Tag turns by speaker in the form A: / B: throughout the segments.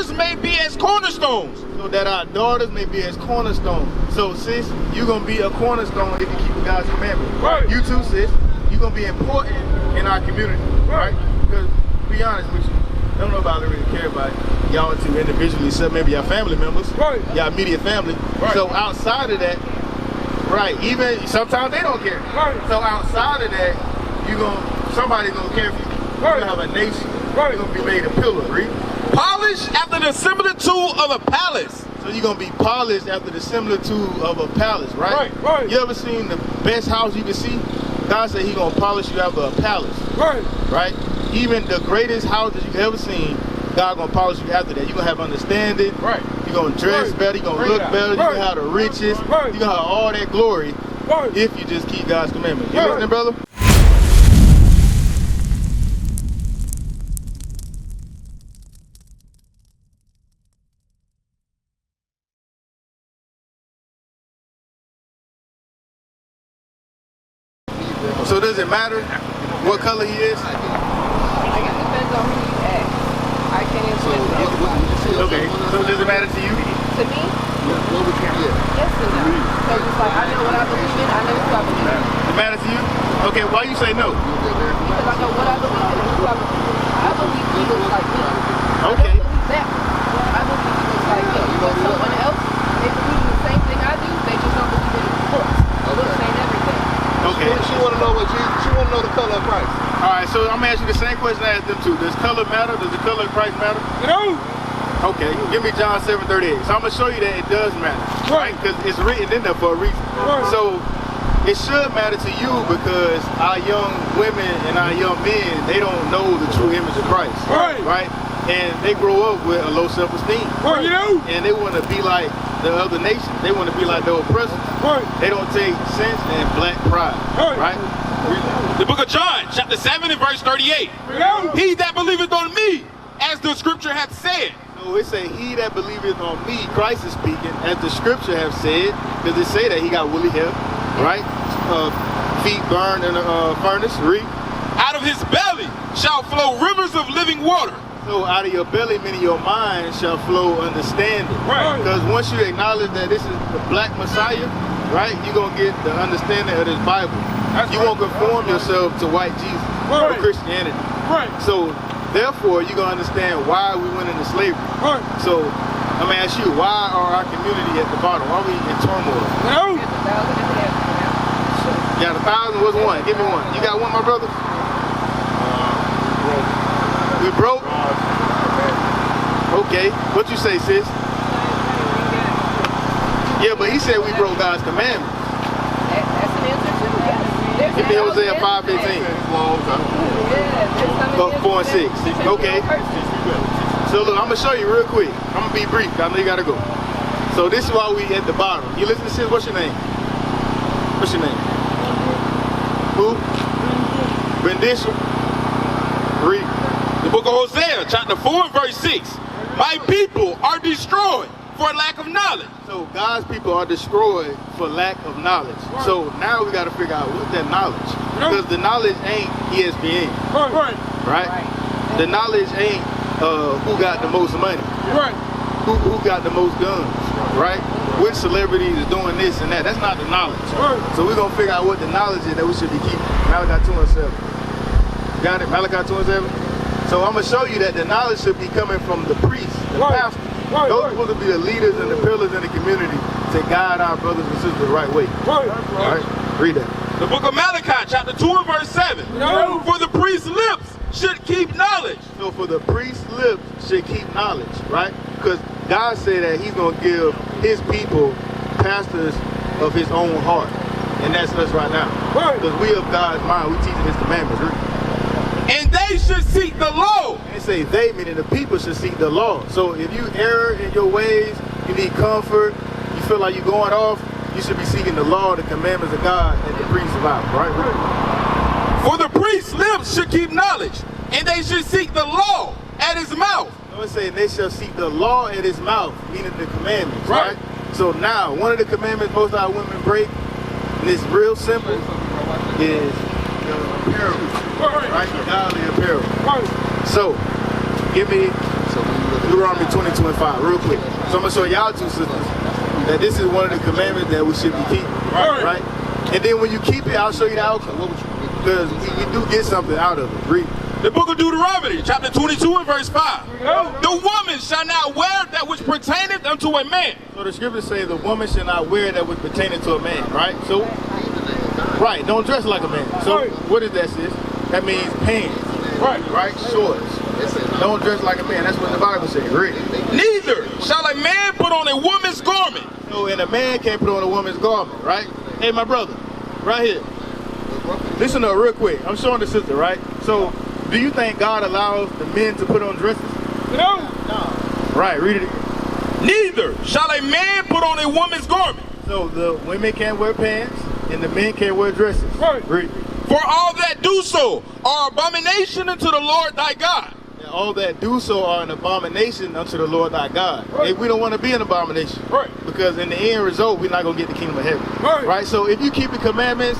A: daughters may be as cornerstones.
B: So that our daughters may be as cornerstones. So sis, you're going to be a cornerstone if you keep God's commandments.
A: Right.
B: You too, sis, you're going to be important in our community. Right? Because, to be honest with you, I don't know about I really care about y'all two individually, except maybe your family members.
A: Right.
B: Y'all immediate family.
A: Right.
B: So outside of that, right, even sometimes they don't care.
A: Right.
B: So outside of that, somebody's going to care for you.
A: Right.
B: You're going to have a nation.
A: Right.
B: You're going to be made a pillar, right?
A: Polished after the similitude of a palace.
B: So you're going to be polished after the similitude of a palace, right?
A: Right.
B: You ever seen the best house you can see? God said He's going to polish you after a palace.
A: Right.
B: Right? Even the greatest houses you've ever seen, God going to polish you after that. You're going to have understanding.
A: Right.
B: You're going to dress better. You're going to look better. You're going to have the riches.
A: Right.
B: You're going to have all that glory if you just keep God's commandments. You listening, brother? So does it matter what color he is?
C: I guess it depends on who you ask. I can't answer that.
B: Okay. So does it matter to you?
C: To me? Yes and no. Because it's like, I know what I believe in, I know who I believe in.
B: It matters to you? Okay, why you say no?
C: Because I know what I believe in and who I believe in. I believe he looks like me.
B: Okay.
C: I don't believe that. I believe he looks like me. But someone else, they believe in the same thing I do, they just don't believe in his looks. Looks ain't everything.
B: Okay.
D: She want to know what she want to know the color of Christ.
B: All right, so I'm gonna ask you the same question I asked them too. Does color matter? Does the color of Christ matter?
A: No.
B: Okay, give me John 7:38. So I'm gonna show you that it does matter, right? Because it's written in there for a reason.
A: Right.
B: So it should matter to you because our young women and our young men, they don't know the true image of Christ, right? And they grow up with a low self-esteem,
A: Right, you know?
B: and they want to be like the other nations. They want to be like the oppressors.
A: Right.
B: They don't take sense and black pride, right?
A: The book of John, chapter 7 and verse 38. He that believeth on me, as the scripture hath said.
B: So it say, he that believeth on me, Christ is speaking, as the scripture have said, because it say that he got woolly hair, right? Feet burned in a furnace, read.
A: Out of his belly shall flow rivers of living water.
B: So out of your belly, meaning your mind, shall flow understanding.
A: Right.
B: Because once you acknowledge that this is the black Messiah, right, you're going to get the understanding of this Bible. You won't conform yourself to white Jesus or Christianity.
A: Right.
B: So therefore, you're going to understand why we went into slavery.
A: Right.
B: So I'm going to ask you, why are our community at the bottom? Why are we in turmoil?
A: No.
B: You got 1,000? What's one? Give me one. You got one, my brother? We broke? Okay. What you say, sis? Yeah, but he said we broke God's commandments.
C: That's an answer too, yes.
B: Give me Hosea 5:15. 4 and 6. Okay. So look, I'm going to show you real quick. I'm going to be brief. I know you got to go. So this is why we at the bottom. You listen to sis, what's your name? What's your name? Who? Bendition. Read.
A: The book of Hosea, chapter 4 and verse 6. My people are destroyed for lack of knowledge.
B: So God's people are destroyed for lack of knowledge.
A: Right.
B: So now we got to figure out what's that knowledge. Because the knowledge ain't ESPN. Right? The knowledge ain't who got the most money.
A: Right.
B: Who got the most guns. Right? Which celebrities is doing this and that. That's not the knowledge.
A: Right.
B: So we're going to figure out what the knowledge is that we should be keeping. Malachi 2 and 7. Got it? Malachi 2 and 7? So I'm going to show you that the knowledge should be coming from the priests, the pastors. Those are supposed to be the leaders and the pillars in the community to guide our brothers and sisters the right way. All right? Read that.
A: The book of Malachi, chapter 2 and verse 7. For the priest's lips should keep knowledge.
B: So for the priest's lips should keep knowledge, right? Because God said that he's going to give his people pastors of his own heart. And that's us right now. Because we of God's mind, we teaching his commandments. Right?
A: And they should seek the law.
B: And it say they, meaning the people should seek the law. So if you err in your ways, you need comfort, you feel like you're going off, you should be seeking the law, the commandments of God, and the priests of God, right?
A: For the priest's lips should keep knowledge, and they should seek the law at his mouth.
B: So it's saying they shall seek the law at his mouth, meaning the commandments, right? So now, one of the commandments most of our women break, and it's real simple, is the apparel, right? The godly apparel. So, give me, so Deuteronomy 20:25, real quick. So I'm gonna show y'all two sisters that this is one of the commandments that we should be keeping, right? And then when you keep it, I'll show you the outcome. Because we do get something out of it. Read.
A: The book of Deuteronomy, chapter 22 and verse 5. The woman shall not wear that which pertaineth unto a man.
B: So the scriptures say the woman shall not wear that which pertaineth to a man, right? So, right, don't dress like a man. So what does that say? That means pants, right? Shorts. Don't dress like a man. That's what the Bible says. Read.
A: Neither shall a man put on a woman's garment.
B: So, and a man can't put on a woman's garment, right? Hey, my brother, right here. Listen to it real quick. I'm showing the sister, right? So, do you think God allows the men to put on dresses?
A: No.
B: Right, read it.
A: Neither shall a man put on a woman's garment.
B: So the women can't wear pants and the men can't wear dresses.
A: Right.
B: Read.
A: For all that do so are abomination unto the Lord thy God.
B: And all that do so are an abomination unto the Lord thy God.
A: Right.
B: Hey, we don't want to be an abomination.
A: Right.
B: Because in the end result, we're not going to get the kingdom of heaven.
A: Right.
B: So if you keep the commandments,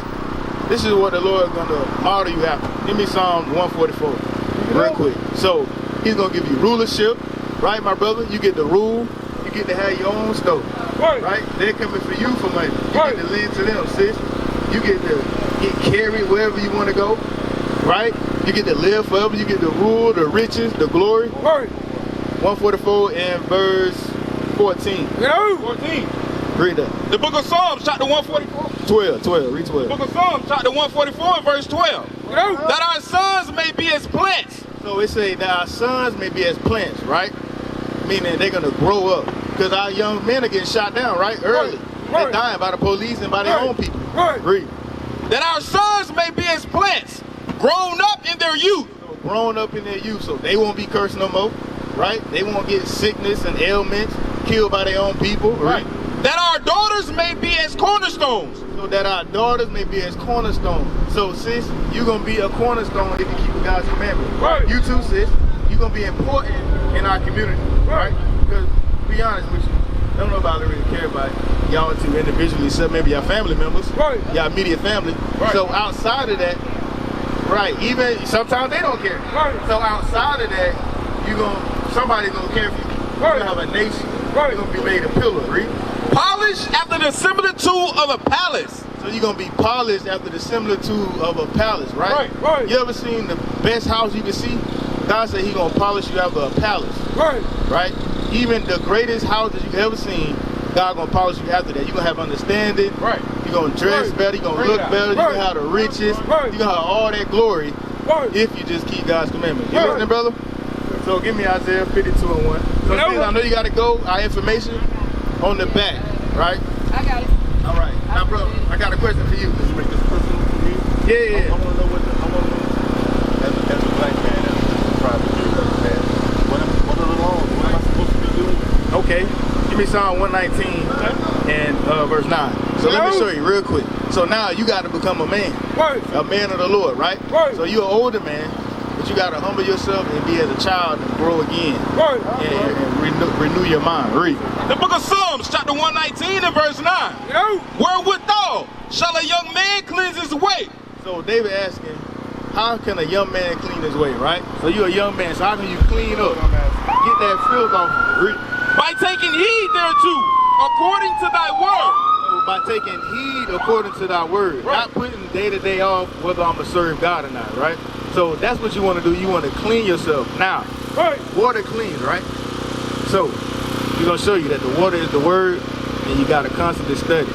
B: this is what the Lord is going to model you after. Give me Psalm 144 real quick. So he's going to give you rulership, right, my brother? You get to rule. You get to have your own stove, right? They're coming for you for money. You get to lend to them, sis. You get to get carried wherever you want to go, right? You get to live forever. You get to rule, the riches, the glory. 144 and verse 14.
A: 14.
B: Read that.
A: The book of Psalms, chapter 144.
B: 12, read 12.
A: The book of Psalms, chapter 144 and verse 12. That our sons may be as plants.
B: So it say that our sons may be as plants, right? Meaning they're going to grow up. Because our young men are getting shot down, right? Early. They're dying by the police and by their own people. Read.
A: That our sons may be as plants, grown up in their youth.
B: So grown up in their youth, so they won't be cursed no more, right? They won't get sickness and ailments, killed by their own people, right?
A: That our daughters may be as cornerstones.
B: So that our daughters may be as cornerstones. So sis, you're going to be a cornerstone if you keep God's commandments. You too, sis. You're going to be important in our community, right? Because, to be honest with you, I don't know about really care about y'all two individually, except maybe your family members, your immediate family. So outside of that, even sometimes they don't care. So outside of that, somebody's going to care for you. You're going to have a nation. You're going to be made a pillar, right?
A: Polished after the similitude of a palace.
B: So you're going to be polished after the similitude of a palace, right? You ever seen the best house you can see? God said he's going to polish you after a palace. Right? Even the greatest houses you've ever seen, God going to polish you after that. You're going to have understanding. You're going to dress better. You're going to look better. You're going to have the riches. You're going to have all that glory if you just keep God's commandments. You listening, brother? So give me Isaiah 52:1. So I know you got to go. Our information on the back, right?
C: I got it.
B: All right. Now, bro, I got a question for you.
D: Can you make this personal for me?
B: Yeah.
D: I want to know as a black man, as a private man, what are the laws? What am I supposed to be doing?
B: Okay. Give me Psalm 119 and verse 9. So let me show you real quick. So now you got to become a man. A man of the Lord, right? So you're an older man, but you got to humble yourself and be as a child and grow again. And renew your mind. Read.
A: The book of Psalms, chapter 119 and verse 9. Wherewithal shall a young man cleanse his way?
B: So David asking, how can a young man clean his way, right? So you're a young man, so how can you clean up? Get that filth off. Read.
A: By taking heed thereto, according to thy word.
B: So by taking heed according to thy word. Not putting day to day off whether I'm going to serve God or not, right? So that's what you want to do. You want to clean yourself. Now, water cleans, right? So we're going to show you that the water is the word and you got to constantly study.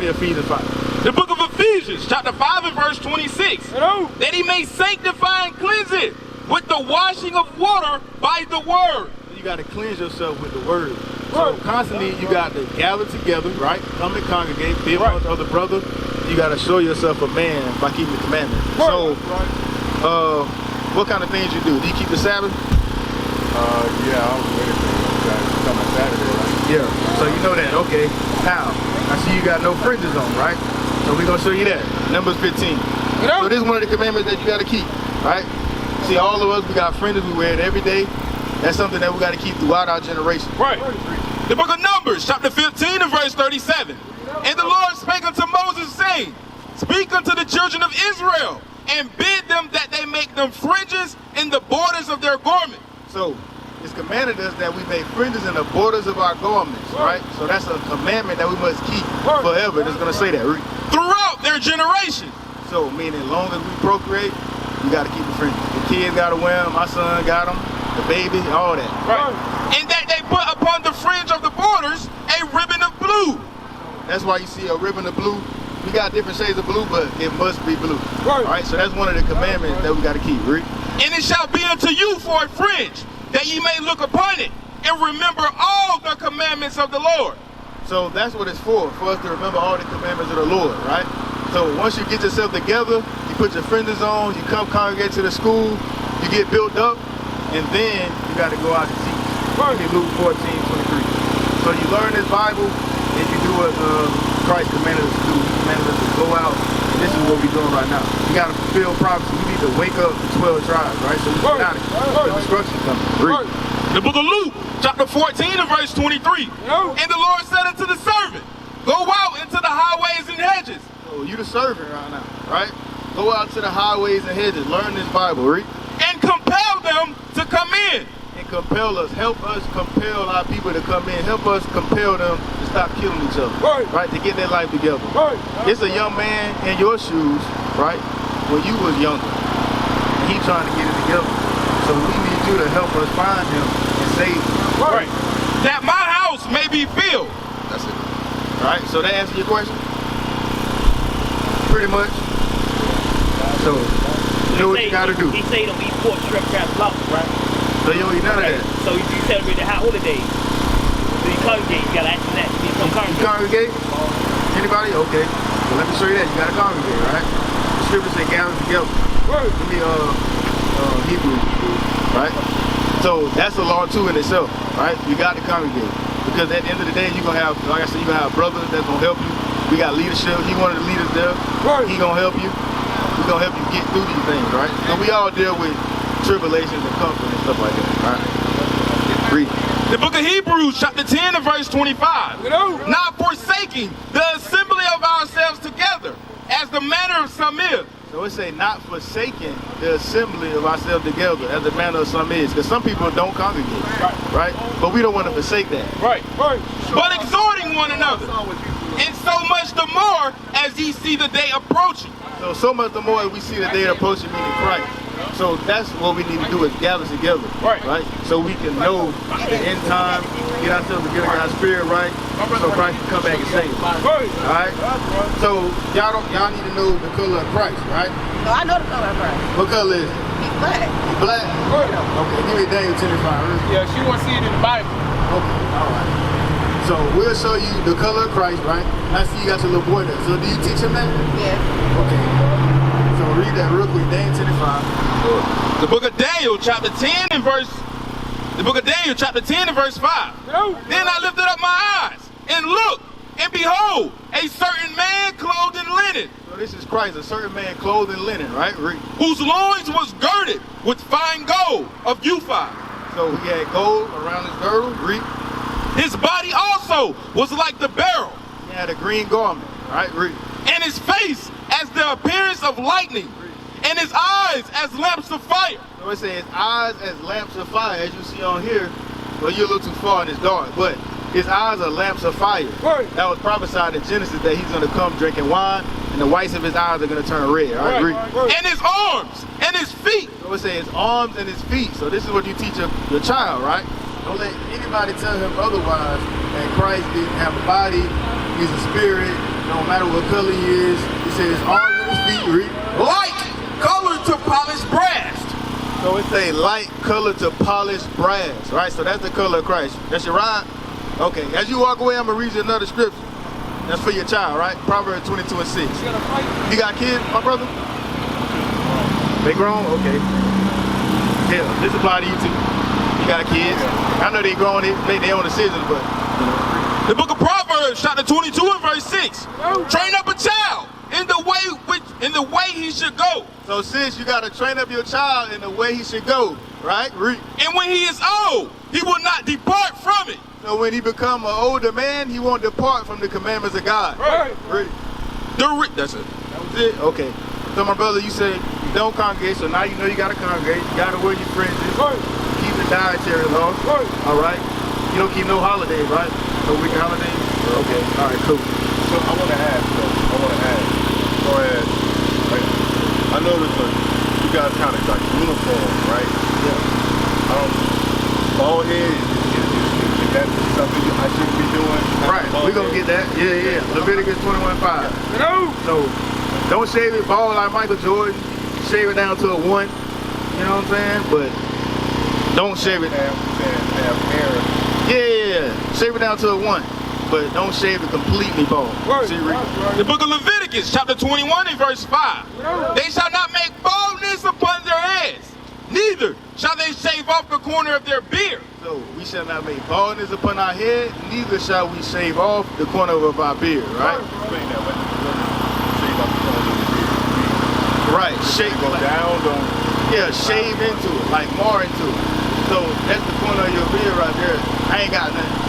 B: Ephesians 5.
A: The book of Ephesians, chapter 5 and verse 26. That he may sanctify and cleanse it with the washing of water by the word.
B: You got to cleanse yourself with the word. So constantly you got to gather together, right? Come and congregate, be amongst other brothers. You got to show yourself a man by keeping the commandments. So, what kind of things you do? Do you keep the Sabbath?
D: Yeah, I was waiting for you come on Saturday, right?
B: Yeah. So you know that. Okay. Now, I see you got no fringes on, right? So we're going to show you that. Numbers 15. So this is one of the commandments that you got to keep, right? See, all of us, we got fringes. We wear it every day. That's something that we got to keep throughout our generation.
A: The book of Numbers, chapter 15 and verse 37. And the Lord spake unto Moses, saying, Speak unto the children of Israel, and bid them that they make them fringes in the borders of their garment.
B: So, it's commanded us that we make fringes in the borders of our garments, right? So that's a commandment that we must keep forever. It's going to say that.
A: Throughout their generation.
B: So, meaning as long as we procreate, you got to keep the fringes. The kids got to wear them. My son got them. The baby, all that.
A: Right. And that they put upon the fringe of the borders a ribbon of blue.
B: That's why you see a ribbon of blue. We got different shades of blue, but it must be blue. All right, so that's one of the commandments that we got to keep, right?
A: And it shall be unto you for a fringe, that ye may look upon it, and remember all the commandments of the Lord.
B: So that's what it's for us to remember all the commandments of the Lord, right? So once you get yourself together, you put your fringes on, you come congregate to the school, you get built up, and then you got to go out and teach. Luke 14:23. So you learn this Bible, and you do what Christ commanded us to do. He commanded us to go out, and this is what we're doing right now. You got to fulfill prophecy. We need to wake up the 12 tribes, right? So we get out of here. The destruction coming. Read.
A: The book of Luke, chapter 14 and verse 23. And the Lord said unto the servant, go out into the highways and hedges.
B: So you the servant right now, right? Go out to the highways and hedges. Learn this Bible, read.
A: And compel them to come in.
B: And compel us. Help us compel our people to come in. Help us compel them to stop killing each other. Right? To get their life together. It's a young man in your shoes, right? When you was younger. And he trying to get it together. So we need you to help us find him and save him.
A: Right. That my house may be filled.
B: That's it. Alright, so that answer your question? Pretty much. So, you know what you gotta do.
E: He say don't eat pork, shrimp, crab, lobster, right?
B: So you don't eat none of that.
E: So you celebrate the holidays. So you congregate, you gotta ask him that.
B: You congregate? Anybody? Okay. So let me show you that. You gotta congregate, right? The scripture say gather together. Give me Hebrew, right? So that's a law too in itself, right? You got to congregate. Because at the end of the day, you're gonna have, like I said, you're gonna have brothers that's gonna help you. We got leadership. He one of the leaders there. He gonna help you. We gonna help you get through these things, right? And we all deal with tribulations and comfort and stuff like that, right? Read.
A: The book of Hebrews, chapter 10 and verse 25. Not forsaking the assembly of ourselves together, as the manner of some is.
B: So it say not forsaking the assembly of ourselves together, as the manner of some is. Because some people don't congregate, right? But we don't want to forsake that.
A: Right. But exhorting one another, and so much the more as ye see the day approaching.
B: So much the more as we see the day approaching, meaning Christ. So that's what we need to do is gather together, right? So we can know the end time, get ourselves together, get our spirit right, so Christ can come back and save us. All right? So y'all need to know the color of Christ, right?
C: No, I know the color of Christ.
B: What color is it?
C: He's black.
B: He's black? Okay, give me Daniel 10:5.
A: Yeah, she wants to see it in the Bible.
B: Okay, all right. So we'll show you the color of Christ, right? I see you got your little boy there. So do you teach him that?
C: Yes.
B: Okay. So read that real quick, Daniel 10:5.
A: The book of Daniel, chapter 10 and verse 5. Then I lifted up my eyes and looked, and behold, a certain man clothed in linen.
B: So this is Christ, a certain man clothed in linen, right? Read.
A: Whose loins was girded with fine gold of Uphaz.
B: So he had gold around his girdle. Read.
A: His body also was like the beryl.
B: He had a green garment, right? Read.
A: And his face as the appearance of lightning, and his eyes as lamps of fire.
B: So it says eyes as lamps of fire, as you see on here. Well, you're a little too far and it's dark, but his eyes are lamps of fire. That was prophesied in Genesis that he's going to come drinking wine, and the whites of his eyes are going to turn red. All right, read.
A: And his arms and his feet.
B: So it says arms and his feet. So this is what you teach your child, right? Don't let anybody tell him otherwise that Christ didn't have a body, he's a spirit, no matter what color he is. He says arms and his feet, read.
A: Light colored to polished brass.
B: So it's a light color to polished brass, right? So that's the color of Christ. That's your ride? Okay, as you walk away, I'm going to read you another scripture. That's for your child, right? Proverbs 22:6. You got kids, my brother? They grown? Okay. Yeah, this apply to you too. You got kids. I know they grown, they make their own decisions, but you know.
A: The book of Proverbs, chapter 22 and verse 6. Train up a child in the way he should go.
B: So sis, you got to train up your child in the way he should go, right? Read.
A: And when he is old, he will not depart from it.
B: So when he become an older man, he won't depart from the commandments of God.
A: Right.
B: Read.
A: That's it.
B: That was it? Okay. So my brother, you said you don't congregate, so now you know you got to congregate. You got to wear your fringes. Keep the dietary laws. All right. You don't keep no holidays, right? No weekend holidays? Okay. All right, cool.
D: So I want to ask, as far as, like, I noticed you guys kind of like uniform, right?
B: Yeah.
D: Bald head, is that something I should be doing?
B: Right, we're going to get that. Yeah. Leviticus 21:5. So, don't shave it bald like Michael Jordan. Shave it down to a 1. You know what I'm saying? But don't shave it.
D: Have hair.
B: Yeah. Shave it down to a 1. But don't shave it completely bald. See,
A: The book of Leviticus, chapter 21 and verse 5. They shall not make baldness upon their heads, neither shall they shave off the corner of their beard.
B: So we shall not make baldness upon our head, neither shall we shave off the corner of our beard, right?
D: Explain that. Shave off the corner of the beard.
B: Right, shave
D: Go down, don't.
B: Yeah, shave into it, like mar into it. So that's the corner of your beard right there. I ain't got nothing.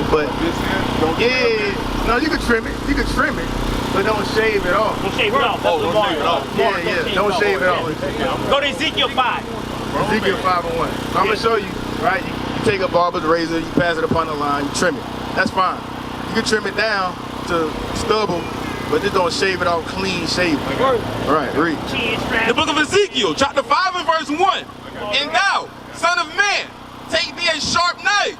B: But
D: This here, don't.
B: no, you can trim it. You can trim it, but don't shave it off.
E: Don't shave it off. That's the
D: don't
E: bar.
D: shave it off.
B: Yeah, don't shave it off.
E: Go to Ezekiel 5.
B: Ezekiel 5:1. So I'm gonna show you, right? You take a barber's razor, you pass it upon the line, you trim it. That's fine. You can trim it down to stubble, but just don't shave it off clean shaven. All right, read.
A: The book of Ezekiel, chapter 5 and verse 1. And thou, son of man, take thee a sharp knife.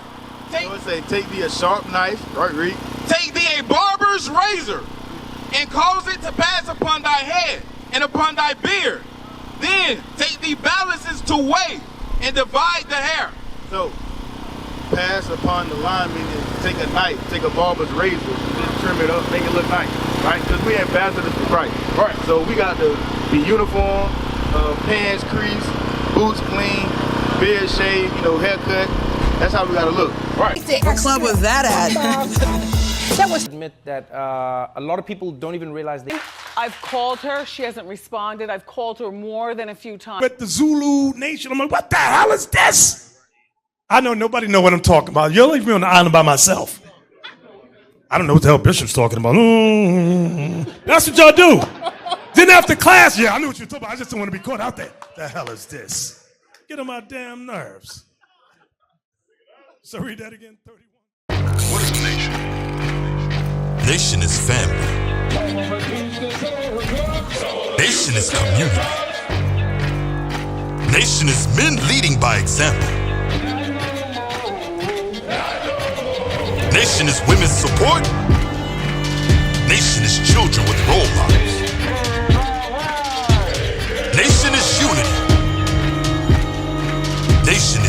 B: Take thee a sharp knife, right, read.
A: Take thee a barber's razor, and cause it to pass upon thy head and upon thy beard. Then take thee balances to weigh and divide the hair.
B: So, pass upon the line meaning take a knife, take a barber's razor, just trim it up, make it look nice, right? Because we ambassadors for Christ. Right. So we got to be uniform, pants creased, boots clean, beard shaved, haircut. That's how we got to look. Right.
F: What club was that at?
G: Admit that a lot of people don't even realize they.
H: I've called her. She hasn't responded. I've called her more than a few times.
I: With the Zulu Nation, I'm like, what the hell is this? I know nobody know what I'm talking about. You'll leave me on the island by myself. I don't know what the hell Bishop's talking about. That's what y'all do. Then after class, yeah, I knew what you were talking about. I just don't want to be caught out there. The hell is this? Get on my damn nerves. So read that again, 31.
J: What is a nation? Nation is family. Nation is community. Nation is men leading by example. Nation is women's support. Nation is children with role models. Nation is unity. Nation